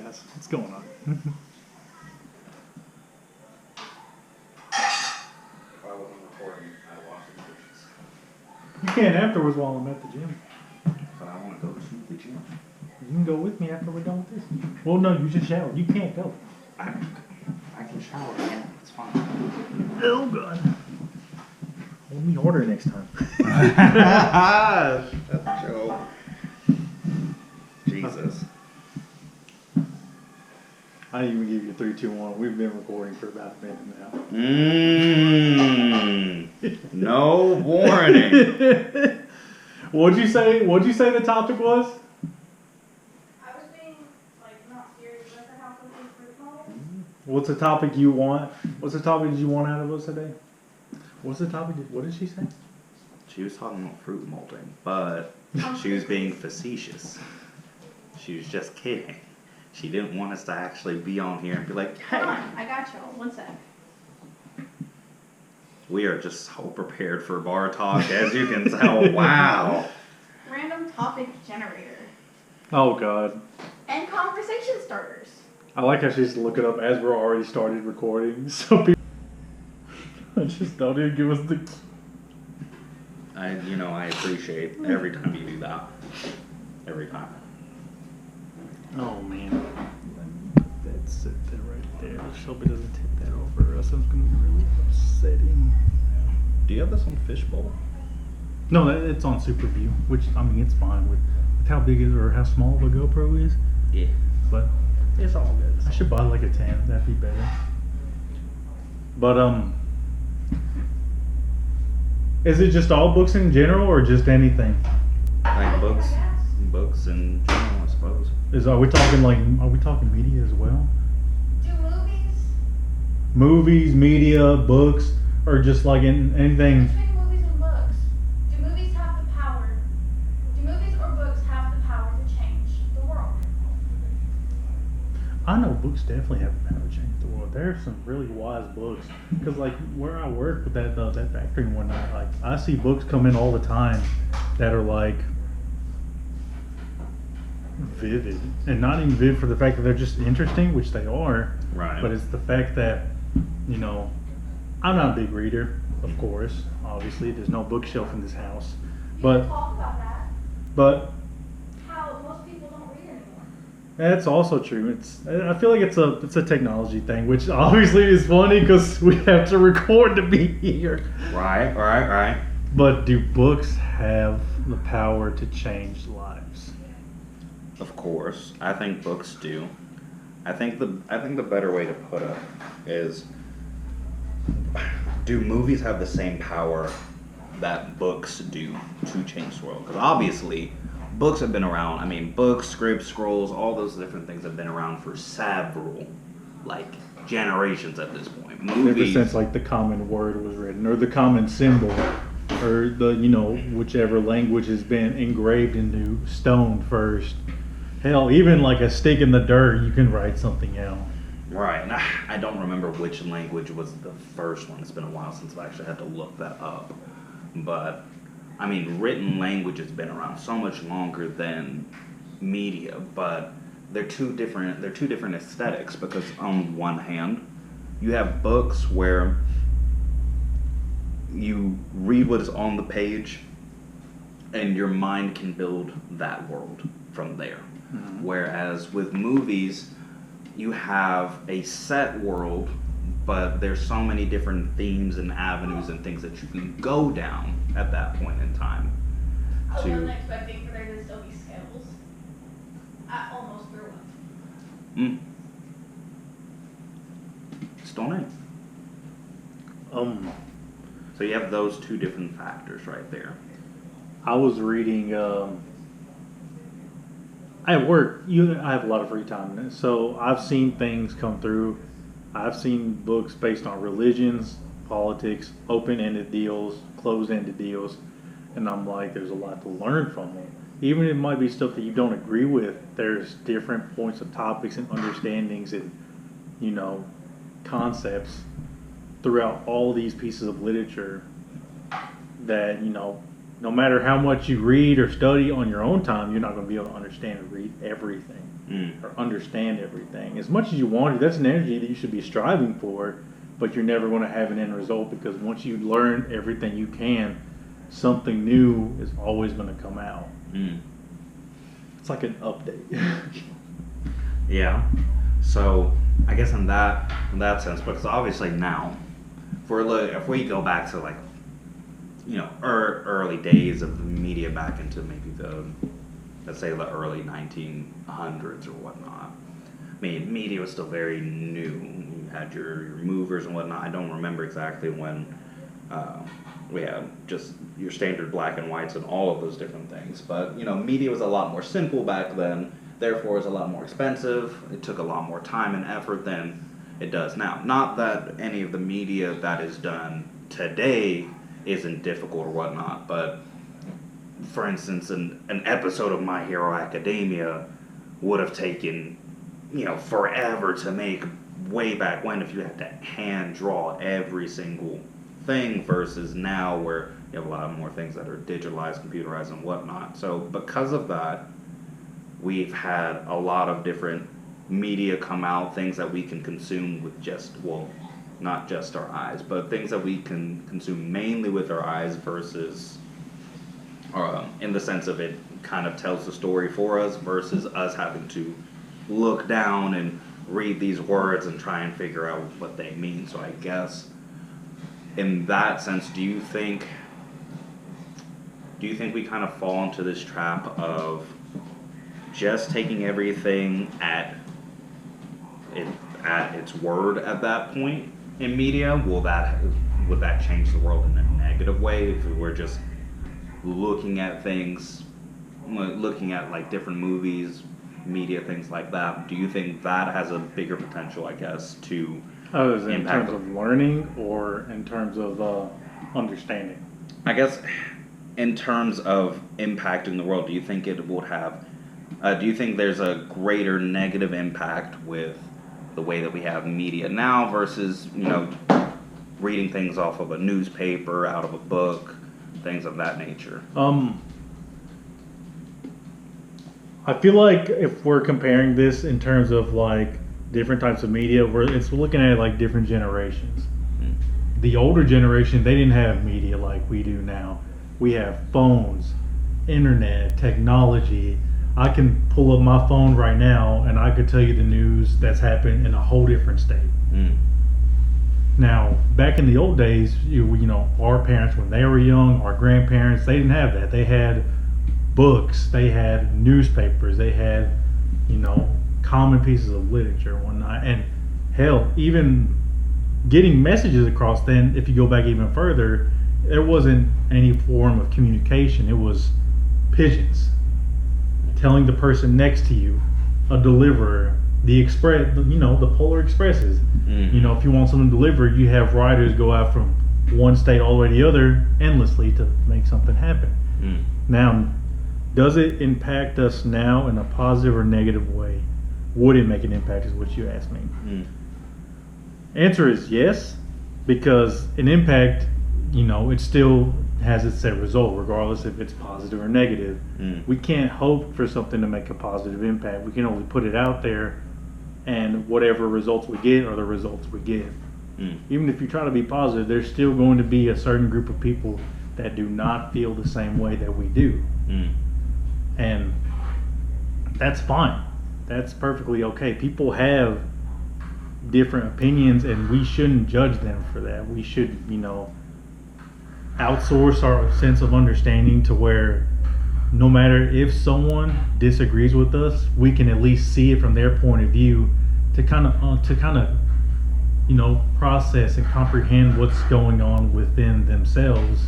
guys. What's going on? If I wasn't recording, I'd wash the dishes. You can afterwards while I'm at the gym. But I want to go to the gym. You can go with me after we're done with this. Well, no, you just showered. You can't go. I can shower again. It's fine. Oh, God. Hold me harder next time. That's a joke. Jesus. I didn't even give you 3, 2, 1. We've been recording for about a minute now. No warning. What'd you say? What'd you say the topic was? I was being, not serious about the house of fruit model. What's the topic you want? What's the topic you want out of us today? What's the topic? What did she say? She was talking about fruit molding, but she was being facetious. She was just kidding. She didn't want us to actually be on here and be like, hey. Hold on, I got y'all. One sec. We are just so prepared for bar talk, as you can tell. Wow. Random topic generator. Oh, God. And conversation starters. I like how she just look it up as we're already started recording. So people just don't even give us the. I appreciate every time you do that. Every time. Oh, man. That's sit there right there. Shelby doesn't tip that over, or else it's going to be really upsetting. Do you have this on Fishbowl? No, it's on Super View, which, I mean, it's fine with how big is or how small the GoPro is. Yeah. But It's all good. I should buy like a 10. That'd be better. But, is it just all books in general or just anything? Like books in general, I suppose. Are we talking media as well? Do movies? Movies, media, books, or just like anything? Between movies and books, do movies have the power? Do movies or books have the power to change the world? I know books definitely have the power to change the world. There are some really wise books. Because like where I work with that factory and whatnot, like I see books come in all the time that are like vivid, and not even vivid for the fact that they're just interesting, which they are. Right. But it's the fact that I'm not a big reader, of course. Obviously, there's no bookshelf in this house. You But can talk about that. but How most people don't read anymore. that's also true. I feel like it's a technology thing, which obviously is funny because we have to record to be here. Right. But do books have the power to change lives? Of course. I think books do. I think the better way to put it is, do movies have the same power that books do to change the world? Because obviously, books have been around. I mean, books, scripts, scrolls, all those different things have been around for several, generations at this point. Movies, Ever since the common word was written, or the common symbol, or the whichever language has been engraved into stone first. Hell, even like a stick in the dirt, you can write something out. right? And I don't remember which language was the first one. It's been a while since I actually had to look that up. But I mean, written language has been around so much longer than media, but they're two different aesthetics, because on one hand, you have books where you read what is on the page and your mind can build that world from there. Mm-hmm. Whereas with movies, you have a set world, but there's so many different themes and avenues and things that you can go down at that point in time. I wasn't expecting for there to still be scales. I almost threw up. Stone Age. So you have those two different factors right there. I was reading. At work, I have a lot of free time, so I've seen things come through. I've seen books based on religions, politics, open-ended deals, closed-ended deals, and I'm like, there's a lot to learn from them. Even if it might be stuff that you don't agree with, there's different points of topics and understandings and, concepts throughout all these pieces of literature that, no matter how much you read or study on your own time, you're not going to be able to understand and read everything. or understand everything. As much as you want to, that's an energy that you should be striving for, but you're never going to have an end result, because once you learn everything you can, something new is always going to come out. It's like an update. Yeah. So I guess in that sense, because obviously now, if we go back to like, early days of the media, back into maybe let's say the early 1900s or whatnot. I mean, media was still very new. You had your movers and whatnot. I don't remember exactly when we had just your standard black and whites and all of those different things. But, media was a lot more simple back then. Therefore, it was a lot more expensive. It took a lot more time and effort than it does now. Not that any of the media that is done today isn't difficult or whatnot, but for instance, an episode of My Hero Academia would have taken, forever to make way back when, if you had to hand draw every single thing, versus now where you have a lot more things that are digitalized, computerized, and whatnot. So because of that, we've had a lot of different media come out, things that we can consume with not just our eyes, but things that we can consume mainly with our eyes, versus in the sense of it kind of tells the story for us, versus us having to look down and read these words and try and figure out what they mean. So I guess in that sense, do you think we kind of fall into this trap of just taking everything at its word at that point in media? Would that change the world in a negative way if we were just looking at things, looking at like different movies, media, things like that? Do you think that has a bigger potential, I guess, to in terms of learning, or in terms of understanding? I guess in terms of impacting the world, do you think it would have? Do you think there's a greater negative impact with the way that we have media now versus reading things off of a newspaper, out of a book, things of that nature? I feel like if we're comparing this in terms of like different types of media, we're looking at it like different generations. The older generation, they didn't have media like we do now. We have phones, internet, technology. I can pull up my phone right now and I could tell you the news that's happened in a whole different state. Now, back in the old days, our parents, when they were young, our grandparents, they didn't have that. They had books, they had newspapers, they had, common pieces of literature and whatnot. And hell, even getting messages across then, if you go back even further, there wasn't any form of communication. It was pigeons telling the person next to you, a deliverer, the express, the Polar Expresses. If you want something delivered, you have riders go out from one state all the way to the other endlessly to make something happen. Now, does it impact us now in a positive or negative way? Would it make an impact, is what you asked me. Answer is yes, because an impact, it still has its set result, regardless if it's positive or negative. We can't hope for something to make a positive impact. We can only put it out there, and whatever results we get are the results we get. Even if you try to be positive, there's still going to be a certain group of people that do not feel the same way that we do. And that's fine. That's perfectly okay. People have different opinions, and we shouldn't judge them for that. We should, outsource our sense of understanding to where no matter if someone disagrees with us, we can at least see it from their point of view to kind of process and comprehend what's going on within themselves.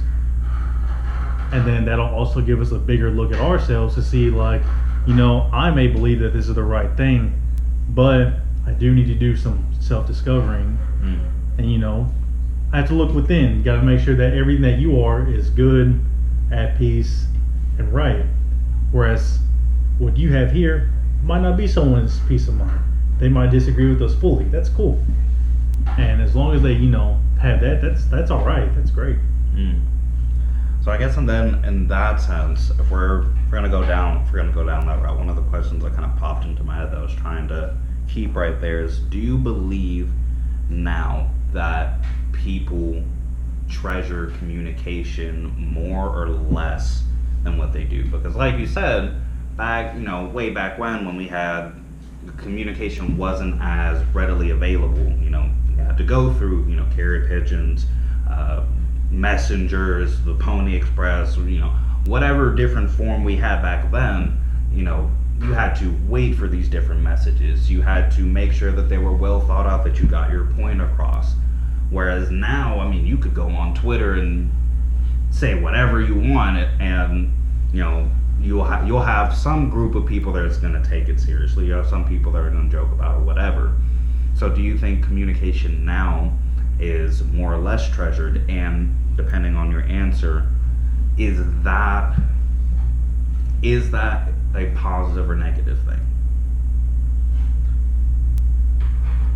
And then that'll also give us a bigger look at ourselves to see, like, I may believe that this is the right thing, but I do need to do some self-discovering. And I have to look within. You got to make sure that everything that you are is good, at peace, and right. Whereas what you have here might not be someone's peace of mind. They might disagree with us fully. That's cool. And as long as they, have that, that's all right. That's great. So I guess, and then in that sense, if we're gonna go down, if we're gonna go down that route, one of the questions that kind of popped into my head that I was trying to keep right there is, do you believe now that people treasure communication more or less than what they do? Because like you said, back, way back when we had, communication wasn't as readily available, you had to go through, carrier pigeons, messengers, the Pony Express, whatever different form we had back then, you had to wait for these different messages. You had to make sure that they were well thought out, that you got your point across. Whereas now, I mean, you could go on Twitter and say whatever you want, and you'll have some group of people that's going to take it seriously. You have some people that are going to joke about it, whatever. So, do you think communication now is more or less treasured? And depending on your answer, is that a positive or negative thing?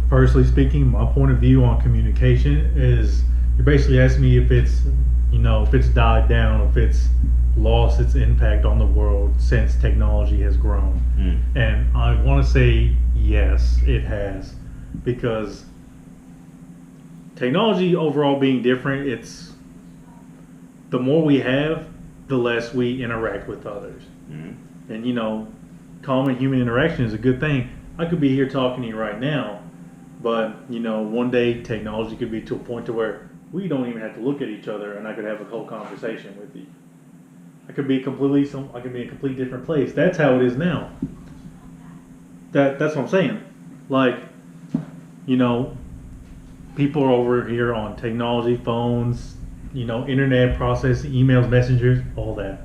Personally speaking, my point of view on communication is, you're basically asking me if it's died down, if it's lost its impact on the world since technology has grown. And I want to say yes, it has, because technology overall being different, it's the more we have, the less we interact with others. And common human interaction is a good thing. I could be here talking to you right now, but one day technology could be to a point to where we don't even have to look at each other, and I could have a whole conversation with you. I could be in a complete different place. That's how it is now. That's what I'm saying. Like, people are over here on technology, phones, internet processing, emails, messengers, all that.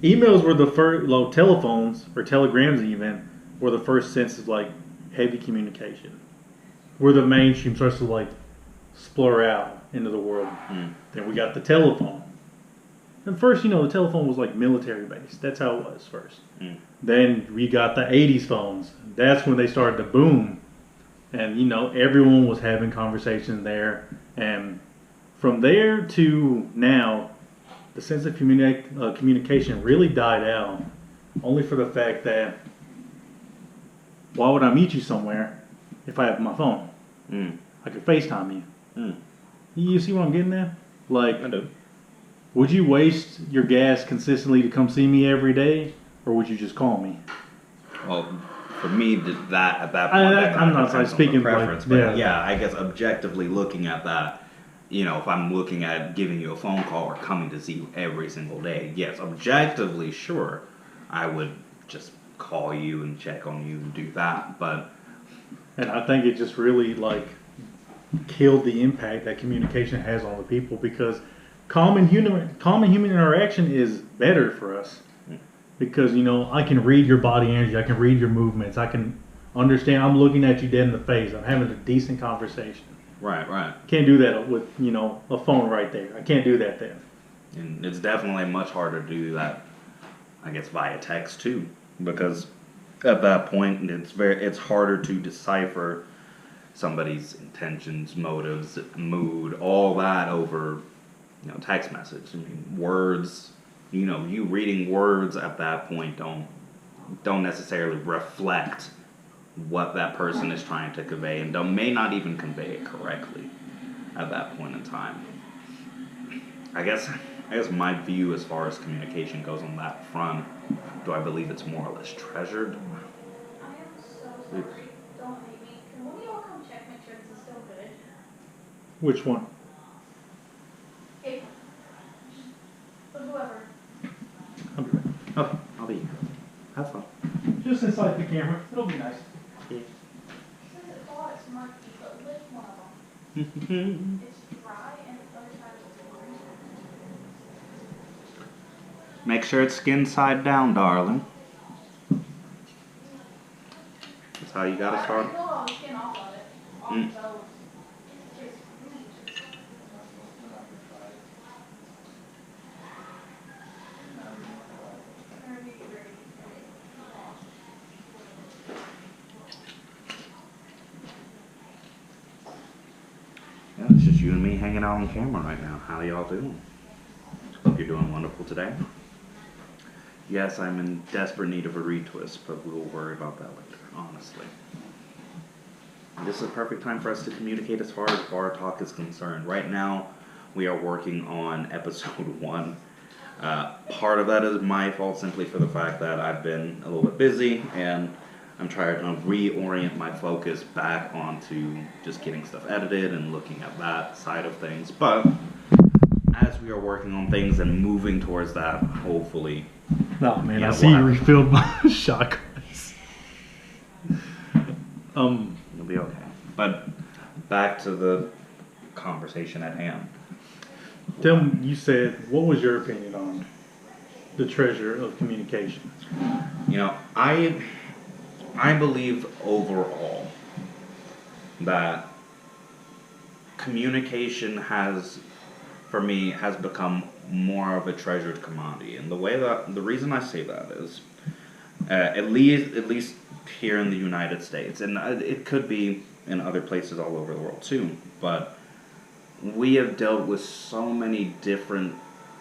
Emails were the first, telephones or telegrams even were the first sense of like heavy communication. Where the mainstream starts to like splur out into the world. Then we got the telephone. And first, the telephone was like military based. That's how it was first. Then we got the 80s phones. That's when they started to boom. And, everyone was having conversations there. And from there to now, the sense of communication really died out. Only for the fact that, why would I meet you somewhere if I have my phone? I could FaceTime you. You see what I'm getting at? Like, I do. Would you waste your gas consistently to come see me every day, or would you just call me? Well, for me, that at that point, I'm not speaking preference, like, but yeah, I guess objectively looking at that, if I'm looking at giving you a phone call or coming to see you every single day, yes, objectively, sure, I would just call you and check on you and do that, but. And I think it just really killed the impact that communication has on the people, because common human interaction is better for us, because I can read your body energy, I can read your movements, I can understand. I'm looking at you dead in the face. I'm having a decent conversation. Right. Can't do that with a phone right there. I can't do that then. And it's definitely much harder to do that, I guess, via text too, because at that point it's harder to decipher somebody's intentions, motives, mood, all that over text message. I mean, words, you reading words at that point don't necessarily reflect what that person is trying to convey, and may not even convey it correctly at that point in time. I guess my view as far as communication goes on that front, do I believe it's more or less treasured? I am so sorry. Don't hate me. Can one of y'all come check, make sure this is still good? Which one? Hey, but whoever. I'll be back. Oh, I'll be here. Have fun. Just inside the camera. It'll be nice. Says it thought it's murky, but lift one of them. It's dry and the other side is green. Make sure it's skin side down, darling. That's how you gotta start. I pulled all the skin off of it. All the bones. It's green. Yeah, it's just you and me hanging out on camera right now. How y'all doing? Hope you're doing wonderful today. Yes, I'm in desperate need of a retwist, but we'll worry about that later, honestly. This is a perfect time for us to communicate as far as Bartalk is concerned. Right now, we are working on episode 1. Part of that is my fault simply for the fact that I've been a little bit busy and I'm trying to reorient my focus back onto just getting stuff edited and looking at that side of things. But as we are working on things and moving towards that, hopefully. Oh man, Yeah, I see you refilled my shot glass. You'll be okay. But back to the conversation at hand. Tell me, you said, what was your opinion on the treasure of communication? You know, I believe overall that communication has, for me, has become more of a treasured commodity. And the reason I say that is, at least here in the United States, and it could be in other places all over the world too, but we have dealt with so many different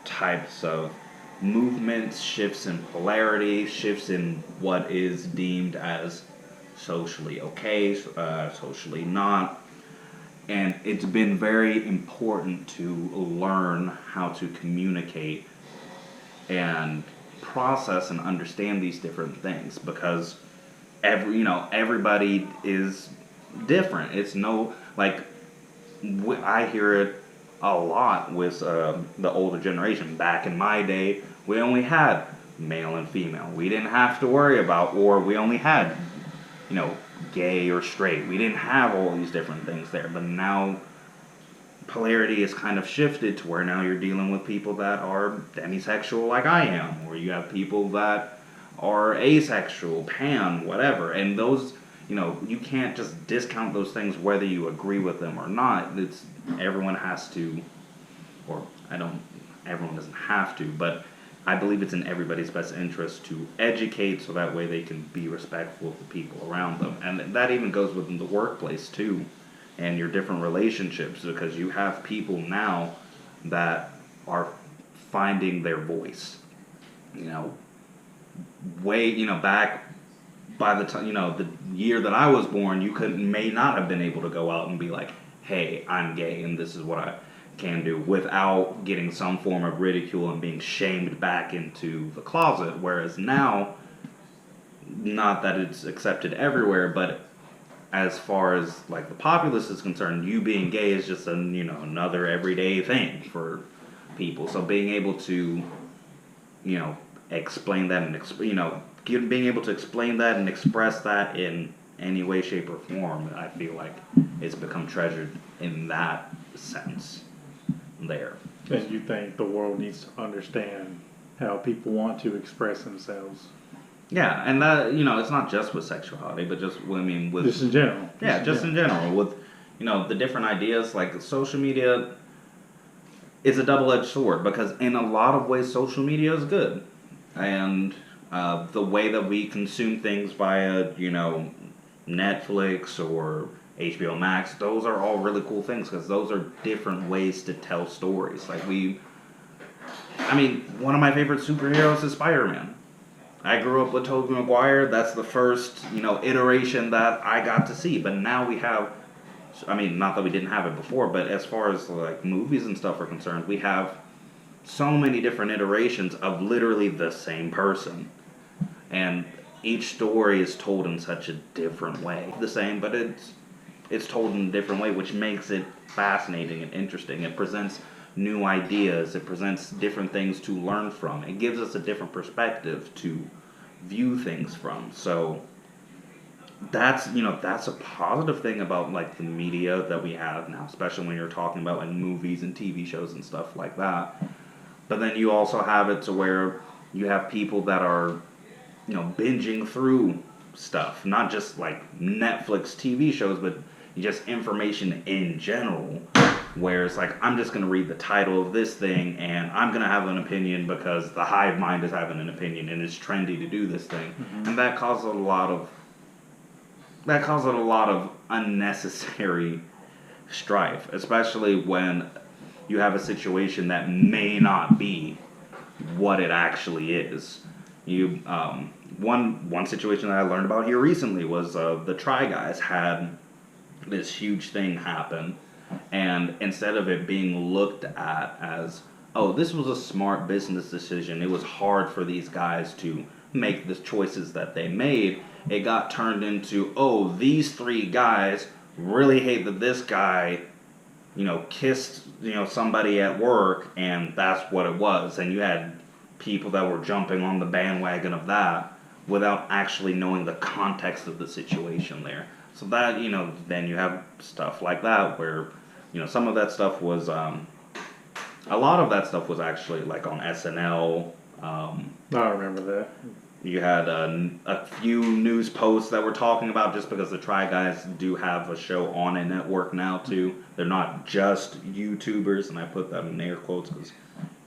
types of movements, shifts in polarity, shifts in what is deemed as socially okay, socially not. And it's been very important to learn how to communicate and process and understand these different things, because everybody is different. It's no, like, I hear it a lot with the older generation. Back in my day, we only had male and female. We didn't have to worry about, or we only had, gay or straight. We didn't have all these different things there. But now polarity is kind of shifted to where now you're dealing with people that are demisexual like I am, or you have people that are asexual, pan, whatever. And those, you can't just discount those things whether you agree with them or not. Everyone has to, everyone doesn't have to, but I believe it's in everybody's best interest to educate so that way they can be respectful of the people around them. And that even goes within the workplace too, and your different relationships, because you have people now that are finding their voice. Back by the time, the year that I was born, you may not have been able to go out and be like, hey, I'm gay and this is what I can do, without getting some form of ridicule and being shamed back into the closet. Whereas now, not that it's accepted everywhere, but as far as like the populace is concerned, you being gay is just another everyday thing for people. So being able to explain that and being able to explain that and express that in any way, shape, or form, I feel like it's become treasured in that sense there. And you think the world needs to understand how people want to express themselves? Yeah, and that, it's not just with sexuality, but just, with... Just in general. Yeah, just in general. With, the different ideas, like social media is a double-edged sword, because in a lot of ways, social media is good. And the way that we consume things via, Netflix or HBO Max, those are all really cool things, because those are different ways to tell stories. Like one of my favorite superheroes is Spider-Man. I grew up with Tobey Maguire. That's the first, iteration that I got to see. But now we have, not that we didn't have it before, but as far as like movies and stuff are concerned, we have so many different iterations of literally the same person. And each story is told in such a different way. The same, but it's told in a different way, which makes it fascinating and interesting. It presents new ideas. It presents different things to learn from. It gives us a different perspective to view things from. So that's a positive thing about like the media that we have now, especially when you're talking about like movies and TV shows and stuff like that. But then you also have it to where you have people that are binging through stuff, not just like Netflix TV shows, but just information in general, where it's like, I'm just going to read the title of this thing and I'm going to have an opinion because the hive mind is having an opinion and it's trendy to do this thing. Mm-hmm. And that causes a lot of unnecessary strife, especially when you have a situation that may not be what it actually is. One situation that I learned about here recently was the Try Guys had this huge thing happen, and instead of it being looked at as, oh, this was a smart business decision, it was hard for these guys to make the choices that they made, it got turned into, oh, these 3 guys really hate that this guy, kissed, somebody at work, and that's what it was. And you had people that were jumping on the bandwagon of that without actually knowing the context of the situation there. So that, then you have stuff like that where, some of that stuff was, a lot of that stuff was actually like on SNL. I remember that. You had a few news posts that were talking about, just because the Try Guys do have a show on a network now too. They're not just YouTubers, and I put that in air quotes because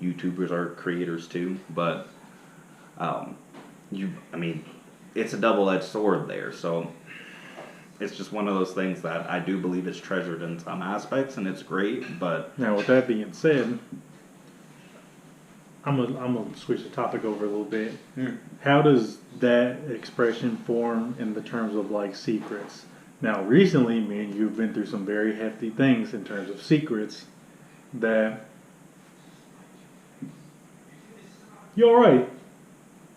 YouTubers are creators too. But it's a double-edged sword there. So it's just one of those things that I do believe is treasured in some aspects, and it's great. But now, with that being said, I'm gonna switch the topic over a little bit. How does that expression form in the terms of like secrets? Now, recently, me and you've been through some very hefty things in terms of secrets. That you all right?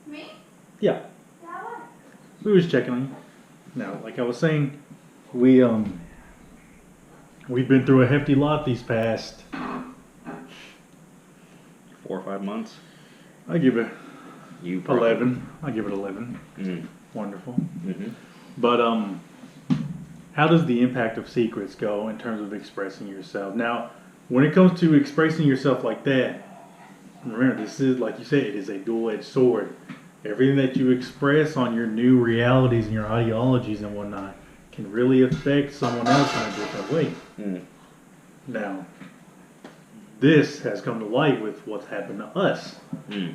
Me? Yeah, Yeah, what? we was checking on you. Now, like I was saying, we've been through a hefty lot these past. 4 or 5 months. I give it You probably. 11. I give it 11. Mm. Wonderful. Mm-hmm. But how does the impact of secrets go in terms of expressing yourself? Now, when it comes to expressing yourself like that, remember, this is, like you said, it is a dual-edged sword. Everything that you express on your new realities and your ideologies and whatnot can really affect someone else in a different way. Mm. Now, this has come to light with what's happened to us. Mm.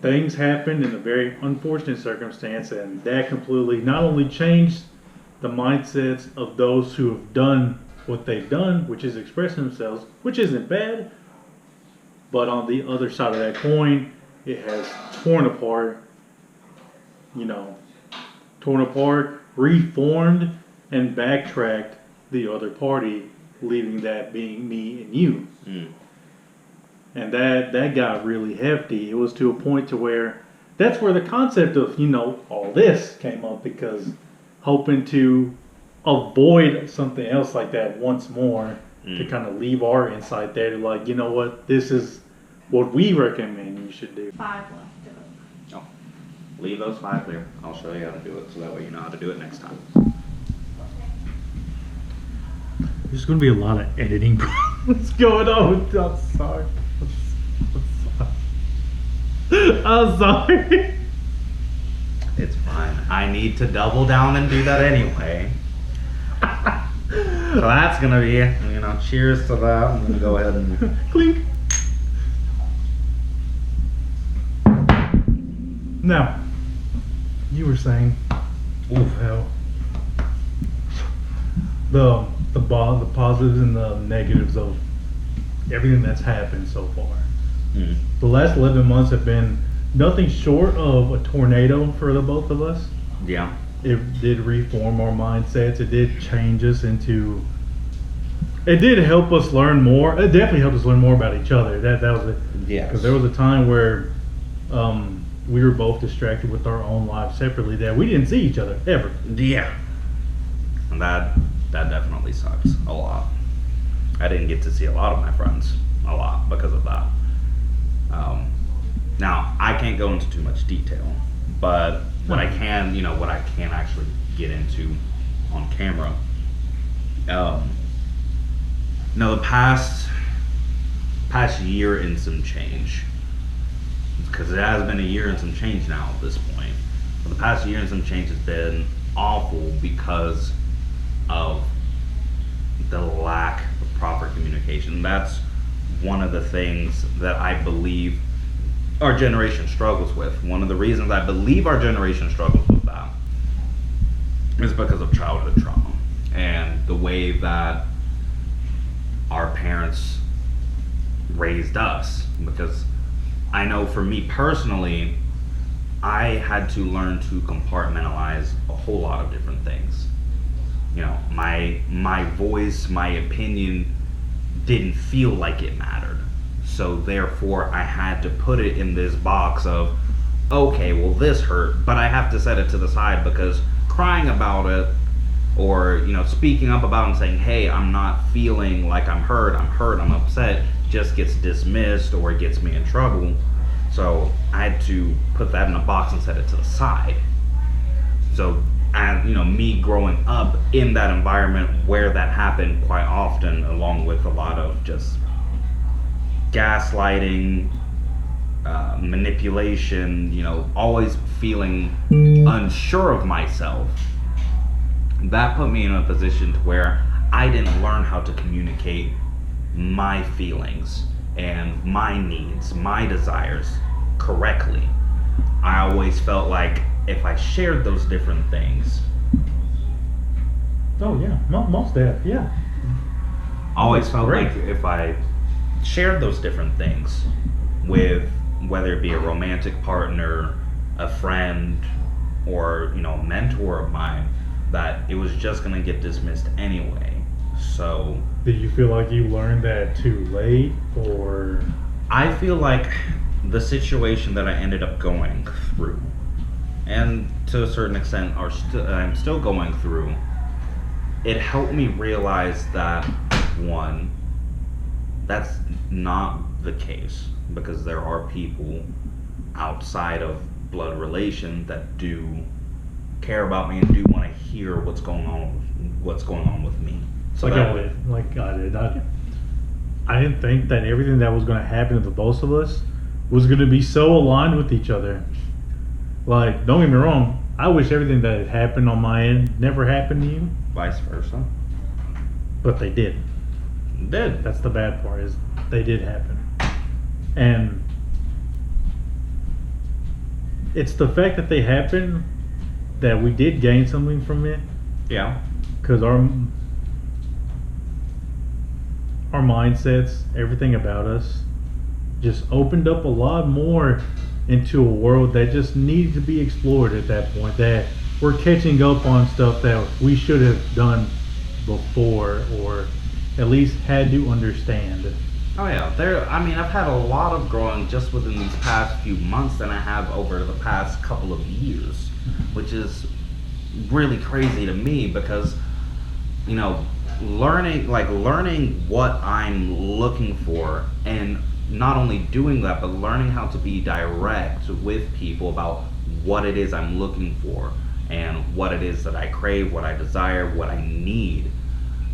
Things happened in a very unfortunate circumstance, and that completely not only changed the mindsets of those who have done what they've done, which is express themselves, which isn't bad, but on the other side of that coin, it has torn apart, reformed, and backtracked the other party, leaving that being me and you. Mm. And that got really hefty. It was to a point to where that's where the concept of, all this came up, because hoping to avoid something else like that once more, to kind of leave our insight there to like, what, this is what we recommend you should do. 5 left to go. Oh. Leave those 5 there. I'll show you how to do it, so that way you know how to do it next time. There's going to be a lot of editing problems going on. I'm sorry. I'm sorry. It's fine. I need to double down and do that anyway. So that's gonna be, cheers to that. I'm gonna go ahead and Clink. Now, you were saying, how the positives and the negatives of everything that's happened so far. Mm. The last 11 months have been nothing short of a tornado for the both of us. Yeah. It did reform our mindsets. It did change us into. It did help us learn more. It definitely helped us learn more about each other. That was it. Yeah. Because there was a time where we were both distracted with our own lives separately, that we didn't see each other ever. Yeah. And that definitely sucks a lot. I didn't get to see a lot of my friends a lot because of that. Now, I can't go into too much detail, but what I can, what I can actually get into on camera. Now, the past year and some change, because it has been a year and some change now at this point. But the past year and some change has been awful because of the lack of proper communication. That's one of the things that I believe our generation struggles with. One of the reasons I believe our generation struggles with that is because of childhood trauma and the way that our parents raised us. Because I know for me personally, I had to learn to compartmentalize a whole lot of different things. You know, my voice, my opinion didn't feel like it mattered. So therefore I had to put it in this box of, okay, well this hurt, but I have to set it to the side because crying about it or, you know, speaking up about it and saying, hey, I'm not feeling like I'm hurt, I'm upset, just gets dismissed or it gets me in trouble. So I had to put that in a box and set it to the side. So, and you know, me growing up in that environment where that happened quite often, along with a lot of just gaslighting, manipulation, you know, always feeling unsure of myself, that put me in a position to where I didn't learn how to communicate my feelings and my needs, my desires correctly. I always felt like if I shared those different things, Oh yeah, most of yeah. I always That's felt great. like if I shared those different things with, whether it be a romantic partner, a friend, or, you know, a mentor of mine, that it was just gonna get dismissed anyway. So Did you feel like you learned that too late, or? I feel like the situation that I ended up going through, and to a certain extent I'm still going through, it helped me realize that, one, that's not the case, because there are people outside of blood relation that do care about me and do want to hear what's going on with me. So that way, I didn't think that everything that was going to happen to the both of us was going to be so aligned with each other. Like, don't get me wrong, I wish everything that had happened on my end never happened to you, vice versa. but they did. Did. That's the bad part, is they did happen. And it's the fact that they happened that we did gain something from it, Yeah. because our mindsets, everything about us, just opened up a lot more into a world that just needed to be explored at that point. That we're catching up on stuff that we should have done before, or at least had to understand. Oh yeah, I've had a lot of growing just within these past few months than I have over the past couple of years, which is really crazy to me because, you know, learning what I'm looking for, and not only doing that, but learning how to be direct with people about what it is I'm looking for and what it is that I crave, what I desire, what I need.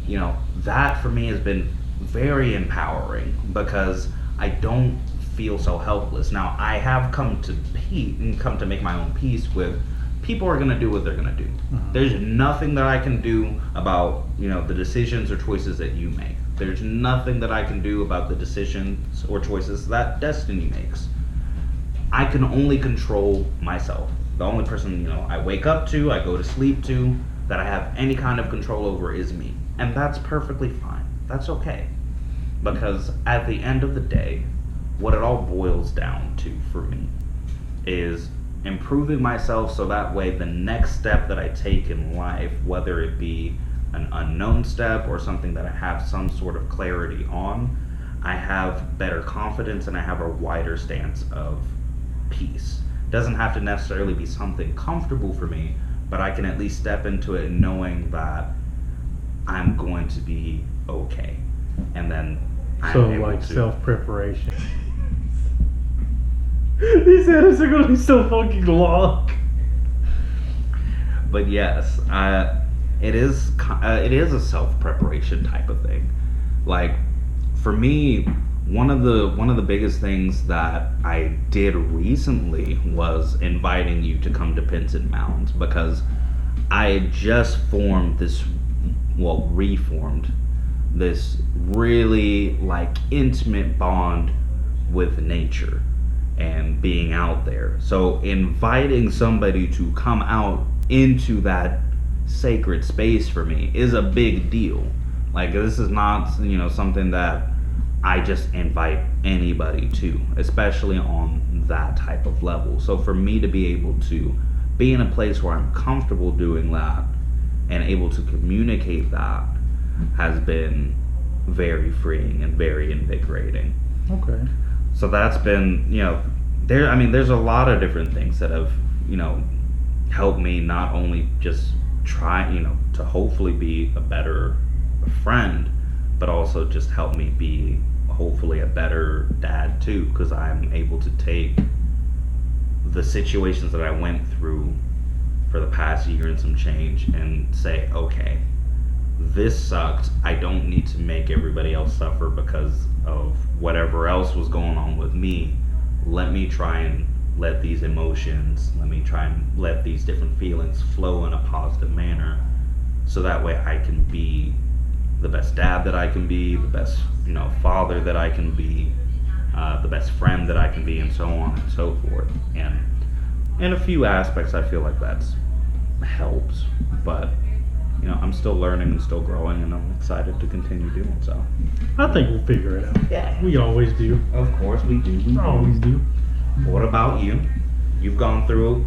You know, that for me has been very empowering because I don't feel so helpless. Now, I have come to make my own peace with people are gonna do what they're gonna do. There's nothing that I can do about, you know, the decisions or choices that you make. There's nothing that I can do about the decisions or choices that destiny makes. I can only control myself. The only person, you know, I wake up to, I go to sleep to, that I have any kind of control over is me. And that's perfectly fine. That's okay. Because at the end of the day, what it all boils down to for me is improving myself so that way the next step that I take in life, whether it be an unknown step or something that I have some sort of clarity on, I have better confidence and I have a wider stance of peace. Doesn't have to necessarily be something comfortable for me, but I can at least step into it knowing that I'm going to be okay. And then So I'm able like to self-preparation. These edits are gonna be so fucking long. But yes, it is a self-preparation type of thing. Like for me, one of the biggest things that I did recently was inviting you to come to Pinson Mounds, because I had just reformed this really like intimate bond with nature and being out there. So inviting somebody to come out into that sacred space for me is a big deal. Like, this is not, you know, something that I just invite anybody to, especially on that type of level. So for me to be able to be in a place where I'm comfortable doing that and able to communicate that has been very freeing and very invigorating. Okay. So that's been, there's a lot of different things that have, helped me not only just try, to hopefully be a better friend, but also just help me be hopefully a better dad too, because I'm able to take the situations that I went through for the past year and some change and say, okay, this sucked. I don't need to make everybody else suffer because of whatever else was going on with me. Let me try and let these emotions, let me try and let these different feelings flow in a positive manner, so that way I can be the best dad that I can be, the best, father that I can be, the best friend that I can be, and so on and so forth. And in a few aspects, I feel like that's helps, but I'm still learning and still growing, and I'm excited to continue doing so. I think we'll figure it out. Yeah. We always do. Of course we do. We Always do. What about you? You've gone through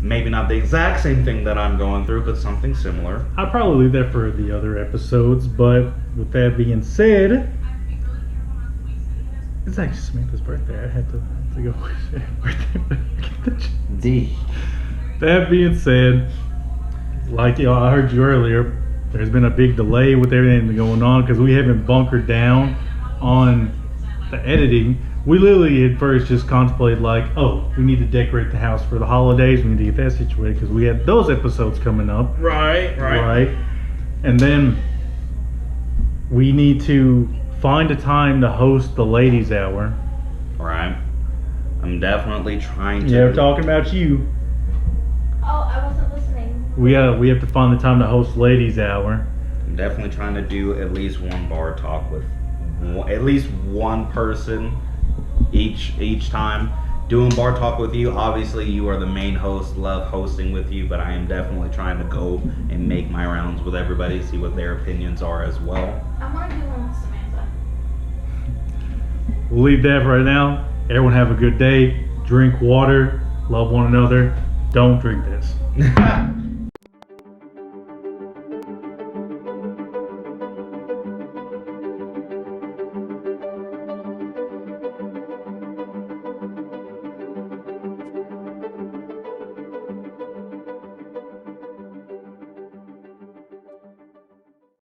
maybe not the exact same thing that I'm going through, but something similar. I'll probably leave that for the other episodes, but with that being said, it's actually Samantha's birthday. I had to go wish her happy birthday. D. That being said, like I heard you earlier, there's been a big delay with everything going on because we haven't bunkered down on the editing. We literally at first just contemplated like, oh, we need to decorate the house for the holidays. We need to get that situated because we had those episodes coming up. Right. And then we need to find a time to host the ladies' hour. Right. I'm definitely trying to. Yeah, we're talking about you. Oh, I wasn't listening. We have to find the time to host ladies' hour. I'm definitely trying to do at least one bar talk with at least one person each time. Doing bar talk with you, obviously you are the main host, love hosting with you, but I am definitely trying to go and make my rounds with everybody, see what their opinions are as well. I want to do one with Samantha. We'll leave that for right now. Everyone have a good day. Drink water. Love one another. Don't drink this.